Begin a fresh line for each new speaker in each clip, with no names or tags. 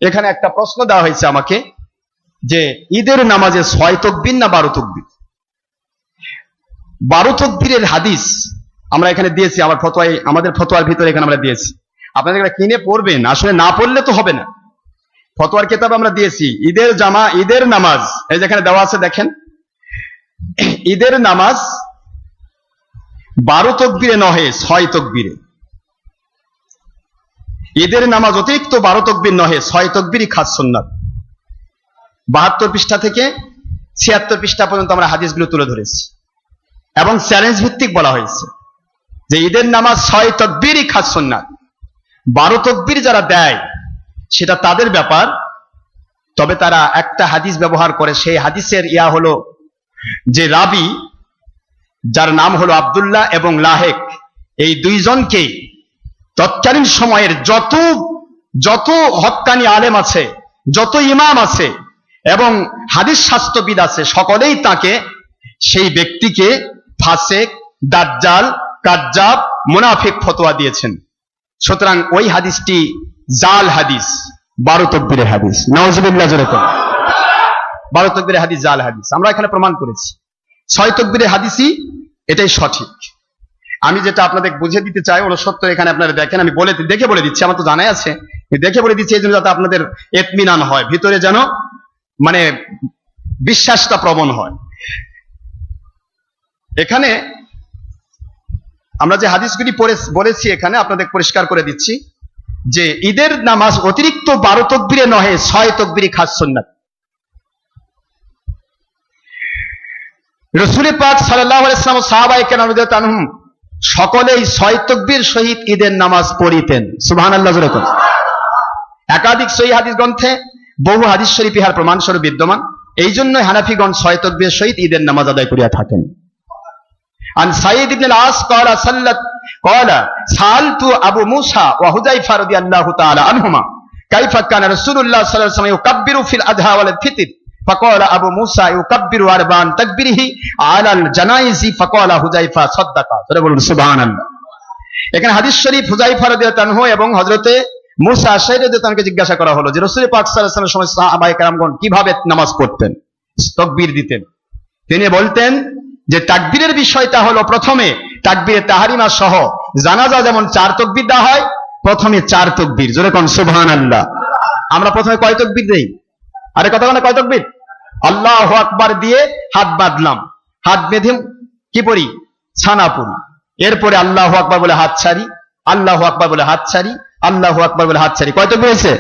এখানে একটা প্রশ্ন দেওয়া হয়েছে আমাকে যে ঈদের নামাজে 6 তাকবীর না 12 তাকবীর। 12 তাকবীরের হাদিস আমরা এখানে দিয়েছি, আমাদের ফতোয়ার ভিতরে এখানে আমরা দিয়েছি। আপনাদের এটা কিনে পড়বেন, আসলে না পড়লে তো হবে না। ফতোয়ার কিতাব আমরা দিয়েছি ঈদের নামাজ, এই যেখানে দেওয়া আছে দেখেন, ঈদের নামাজ 12 তাকবীরে নহে 6 তাকবীরে। ঈদের নামাজ অতিরিক্ত 12 তাকবীর নহে 6 তাকবীরই খাস সুন্নাত। 72 পৃষ্ঠা থেকে 76 পৃষ্ঠা পর্যন্ত আমরা হাদিসগুলো তুলে ধরেছি এবং চ্যালেঞ্জ ভিত্তিক বলা হয়েছে যে ঈদের নামাজ 6 তাকবীরই খাস সুন্নাত। 12 তাকবীর যারা দেয় সেটা তাদের ব্যাপার, তবে তারা একটা হাদিস ব্যবহার করে। সেই হাদিসের হলো যে রাবি, যার নাম হলো আব্দুল্লাহ এবং লাহেক, এই দুইজনকে তৎকালীন সময়ের যত হক্কানি আলেম আছে, যত ইমাম আছে এবং হাদিস শাস্ত্রবিদ আছে, সকলেই তাকে, সেই ব্যক্তিকে ফাসেক, দাজ্জাল, কাজ্জাব, মুনাফিক ফতোয়া দিয়েছেন। সুতরাং ওই হাদিসটি জাল হাদিস, 12 তাকবীরের হাদিস। নাউজুবিল্লাহ জোরে বলেন। 12 তাকবীরের হাদিস জাল হাদিস, আমরা এখানে প্রমাণ করেছি। 6 তাকবীরের হাদিসই এটাই সঠিক। আমি যেটা আপনাদের বুঝিয়ে দিতে চাই 69 এখানে আপনারা দেখেন, আমি দেখে বলে দিচ্ছি, আমার তো জানাই আছে, দেখে বলে দিচ্ছি এই জন্য যাতে আপনাদের ইতমিনান হয়, ভিতরে যেন মানে বিশ্বাসটা প্রবণ হয়। এখানে আমরা যে হাদিসগুলি বলেছি এখানে আপনাদের পরিষ্কার করে দিচ্ছি যে ঈদের নামাজ অতিরিক্ত 12 তাকবীরে নহে 6 তাকবীরই খাস সুন্নাত। রাসূল পাক সাল্লাল্লাহু আলাইহি ওয়াসাল্লাম ও সাহাবায়ে কেরাম রাদিয়াল্লাহু আনহুম সকলেই 6 তাকবীর সহিত ঈদের নামাজ পড়িতেন। সুবহানাল্লাহ জোরে বলেন। একাধিক সহিহ হাদিস গ্রন্থে বহু হাদিস শরীফ ইহার প্রমাণ স্বরূপ বিদ্যমান। এই জন্যই হানাফিগণ 6 তাকবীর সহিত ঈদের নামাজ আদায় করিয়া থাকেন। আন সাঈদ ইবনে আল-আস ক্বালা সাআলতু আবু মুসা ওয়া হুযায়ফা রাদিয়াল্লাহু তাআলা আনহুমা কাইফা কানা রাসূলুল্লাহ সাল্লাল্লাহু আলাইহি ওয়াসাল্লাম ইউকাব্বিরু ফিল আযহা ওয়াল ফিতর فقال ابو موسى يكبر 4 تكبيره على الجنائز فقال حذيفه صدق। তাহলে বলুন সুবহানাল্লাহ। এখানে হাদিস শরীফ হুযায়ফা রাদিয়াল্লাহু আনহু এবং হযরতে মুসা আশআরী রাদিয়াল্লাহু আনহুকে জিজ্ঞাসা করা হলো যে রাসূল পাক সাল্লাল্লাহু আলাইহি ওয়াসাল্লামের সময় সাহাবায়ে কেরামগণ কিভাবে নামাজ পড়তেন, তাকবীর দিতেন। তিনি বলতেন যে তাকবীরের বিষয়টা হলো প্রথমে তাকবীরে তাহরিমা সহ জানাজা যেমন 4 তাকবীর দেওয়া হয়, প্রথমে 4 তাকবীর। জোরে কোন সুবহানাল্লাহ। আমরা প্রথমে কয় তাকবীর দেই? আরে কথা বলে কয় তাকবীর? আল্লাহু আকবার দিয়ে হাত বাঁধলাম, হাত বেঁধে কি পড়ি? ছানা পড়ি। এরপরে আল্লাহু আকবার বলে হাত ছাড়ি, আল্লাহু আকবার বলে হাত ছাড়ি, আল্লাহু আকবার বলে হাত ছাড়ি। কয় তাকবীর হয়েছে?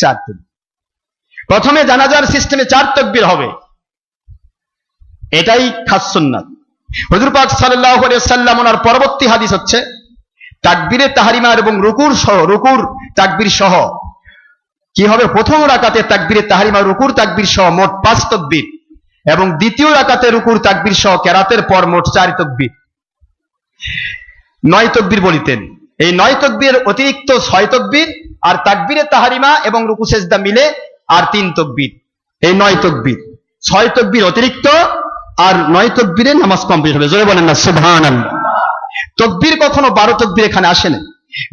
4 তাকবীর। প্রথমে জানাজার সিস্টেমে 4 তাকবীর হবে, এটাই খাস সুন্নাত। হুজুর পাক সাল্লাল্লাহু আলাইহি ওয়াসাল্লাম ওনার পরবর্তী হাদিস হচ্ছে তাকবীরে তাহরিমা এবং রুকুর তাকবীর সহ কি হবে? প্রথম রাকাতে তাকবীরে তাহরিমা রুকুর তাকবীর সহ মোট 5 তাকবীর এবং দ্বিতীয় রাকাতে রুকুর তাকবীর সহ কেরাতের পর মোট 4 তাকবীর, 9 তাকবীর বলিতেন। এই 9 তাকবীর অতিরিক্ত 6 তাকবীর আর তাকবীরে তাহরিমা এবং রুকু সেজদা মিলে আর 3 তাকবীর। এই 9 তাকবীর, 6 তাকবীর অতিরিক্ত আর 9 তাকবীরে নামাজ কমপ্লিট হবে। জোরে বলেন না সুবহানাল্লাহ। তাকবীর কখনো 12 তাকবীর এখানে আসে না।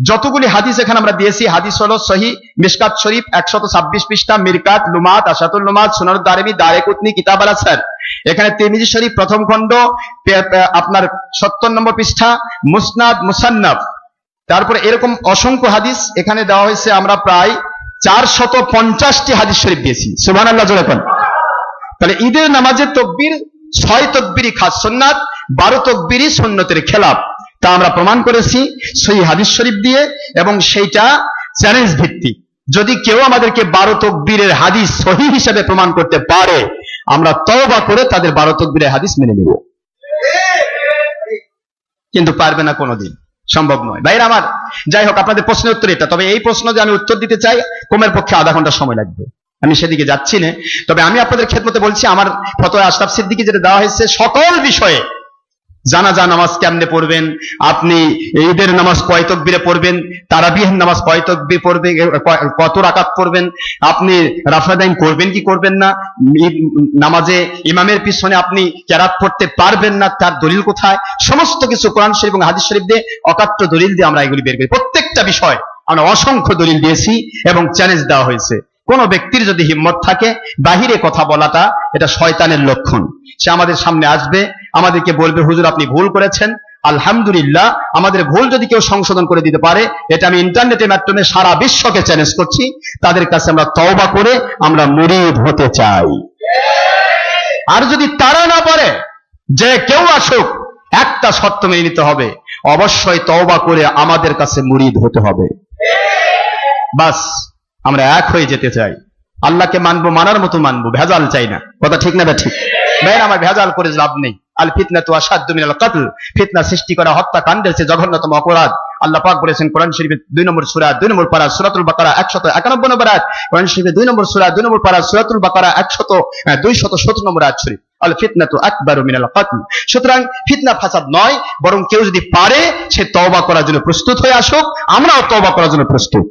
যতগুলি হাদিস এখানে আমরা দিয়েছি হাদিস হলো সহিহ মিশকাত শরীফ 126 পৃষ্ঠা, মিরকাত, লুমাত, আশাতুল লুমাত, সুনানুদ দারিমি, দারেকুতনি, কিতাব আল আসর। এখানে তিরমিজি শরীফ প্রথম খণ্ড আপনার 70 নম্বর পৃষ্ঠা, মুসনাদ, মুসান্নাফ, তারপরে এরকম অসংখ্য হাদিস এখানে দেওয়া হয়েছে। আমরা প্রায় 450টি হাদিস শরীফ দিয়েছি। সুবহানাল্লাহ জোরে বলেন। তাহলে ঈদের নামাজের তাকবীর 6 তাকবীরই খাস সুন্নাত, 12 তাকবীরই সুন্নতের খেলাফ। তা আমরা প্রমাণ করেছি সেই হাদিস শরীফ দিয়ে এবং সেইটা চ্যালেঞ্জ ভিত্তিক। যদি কেউ আমাদেরকে 12 তাকবীরের হাদিস সহিহ হিসেবে প্রমাণ করতে পারে, আমরা তওবা করে তাদের 12 তাকবীরের হাদিস মেনে নেব, কিন্তু পারবে না, কোনোদিন সম্ভব নয়। ভাইরা আমার, যাই হোক, আপনাদের প্রশ্নের উত্তর এটা। তবে এই প্রশ্ন যে আমি উত্তর দিতে চাই, কমের পক্ষে আধা ঘন্টা সময় লাগবে, আমি সেদিকে যাচ্ছি না। তবে আমি আপনাদের খেদমতে বলছি, আমার ফতোয়া আশরাফ সিদ্দিকী যেটা দেওয়া হয়েছে সকল বিষয়ে, জানাজা নামাজ কেমনে পড়বেন, আপনি ঈদের নামাজ কয় তাকবীরে পড়বেন, তারাবিহের নামাজ কয় তাকবীর পড়বেন, কত রাকাত পড়বেন, আপনি রাফাদাইন করবেন কি করবেন না, নামাজে ইমামের পিছনে আপনি কেরাত পড়তে পারবেন না, তার দলিল কোথায়, সমস্ত কিছু কোরআন শরীফ এবং হাদিস শরীফ দিয়ে অকাট্য দলিল দিয়ে আমরা এগুলি বের করি। প্রত্যেকটা বিষয় আমরা অসংখ্য দলিল দিয়েছি এবং চ্যালেঞ্জ দেওয়া হয়েছে। কোন ব্যক্তির যদি হিম্মত থাকে বাহিরে কথা বলাটা, এটা শয়তানের লক্ষণ। সে আমাদের সামনে আসবে, আমাদেরকে বলবে হুজুর আপনি ভুল করেছেন। আলহামদুলিল্লাহ, আমাদের ভুল যদি কেউ সংশোধন করে দিতে পারে, এটা আমি ইন্টারনেটের মাধ্যমে সারা বিশ্বকে চ্যালেঞ্জ করছি, তাদের কাছে আমরা তওবা করে আমরা মুরিদ হতে চাই। আর যদি তারা না পারে, যে কেউ আসুক, একটা শর্ত মেনে নিতে হবে, অবশ্যই তওবা করে আমাদের কাছে মুরিদ হতে হবে। বাস, আমরা এক হয়ে যেতে চাই, আল্লাহকে মানবো, মানার মতো মানবো, ভেজাল চাই না। কথা ঠিক না? ঠিক ভাই, আমার ভেজাল করে লাভ নেই। আল ফিতনাতু আশাদ্দু মিনাল কতল, ফিতনা সৃষ্টি করা হত্যাকাণ্ডের চেয়ে জঘন্যতম অপরাধ। আল্লাহ পাক বলেছেন কোরআন শরীফের 2 নম্বর সূরা 2 নম্বর পারা সূরাতুল বাকারা 191 নম্বর আয়াত, কোরআন শরীফের 2 নম্বর সূরা 2 নম্বর পারা সূরাতুল বাকারা 217 নম্বর আয়াত শরীফ, আল ফিতনাতু আকবারু মিনাল কতল। সুতরাং ফিতনা ফাসাদ নয়, বরং কেউ যদি পারে সে তওবা করার জন্য প্রস্তুত হয়ে আসুক, আমরাও তওবা করার জন্য প্রস্তুত।